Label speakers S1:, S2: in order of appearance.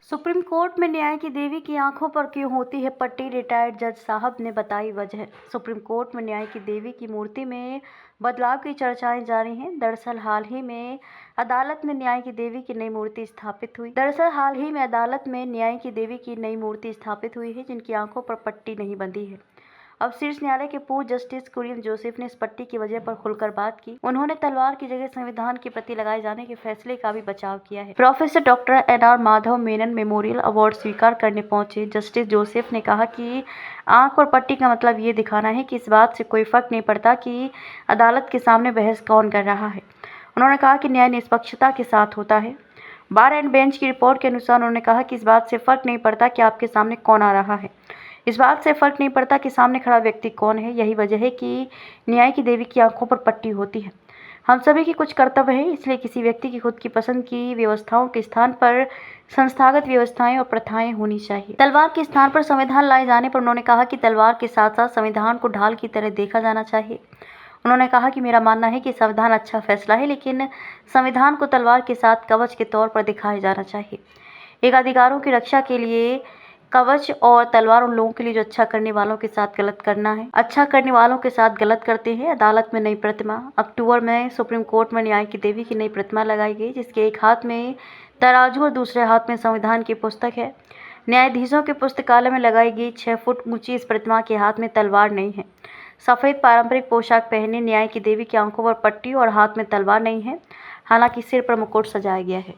S1: Supreme court में न्याय की देवी की आंखों पर क्यों होती है पट्टी, रिटायर्ड जज साहब ने बताई वजह। सुप्रीम कोर्ट में न्याय की देवी की मूर्ति में बदलाव की चर्चाएं जारी हैं। दरअसल हाल ही में अदालत में न्याय की देवी की नई मूर्ति स्थापित हुई है जिनकी आंखों पर पट्टी नहीं बंधी है। अब शीर्ष न्यायालय के पूर्व जस्टिस कुरियन जोसेफ ने इस पट्टी की वजह पर खुलकर बात की। उन्होंने तलवार की जगह संविधान के प्रति लगाए जाने के फैसले का भी बचाव किया है। Professor doctor NR. Madhav Menon memorial award स्वीकार करने पहुंचे जस्टिस जोसेफ ने कहा कि आंख और पट्टी का मतलब ये दिखाना है कि इस बात से कोई फर्क नहीं पड़ता कि अदालत के सामने बहस कौन कर रहा है। उन्होंने कहा कि न्याय निष्पक्षता के साथ होता है। बार एंड बेंच की रिपोर्ट के अनुसार उन्होंने कहा कि इस बात से फर्क नहीं पड़ता कि आपके सामने कौन आ रहा है। इस बात से फर्क नहीं पड़ता कि सामने खड़ा व्यक्ति कौन है। यही वजह है कि न्याय की देवी की आंखों पर पट्टी होती है। हम सभी की कुछ कर्तव्य है, इसलिए किसी व्यक्ति की खुद की पसंद की व्यवस्थाओं के स्थान पर संस्थागत व्यवस्थाएं और प्रथाएं होनी चाहिए। तलवार के स्थान पर संविधान लाए जाने पर उन्होंने कहा कि तलवार के साथ साथ संविधान को ढाल की तरह देखा जाना चाहिए। उन्होंने कहा कि मेरा मानना है कि संविधान अच्छा फैसला है, लेकिन संविधान को तलवार के साथ कवच के तौर पर दिखाया जाना चाहिए। एक अधिकारों की रक्षा के लिए कवच और तलवार उन लोगों के लिए जो अच्छा करने वालों के साथ गलत करना है, अच्छा करने वालों के साथ गलत करते हैं। अदालत में नई प्रतिमा। अक्टूबर में सुप्रीम कोर्ट में न्याय की देवी की नई प्रतिमा लगाई गई, जिसके एक हाथ में तराजू और दूसरे हाथ में संविधान की पुस्तक है। न्यायाधीशों के पुस्तकालय में लगाई गई 6 फुट ऊंची इस प्रतिमा के हाथ में तलवार नहीं है। सफेद पारंपरिक पोशाक पहने न्याय की देवी की आंखों पर पट्टी और हाथ में तलवार नहीं है, हालांकि सिर पर मुकुट सजाया गया है।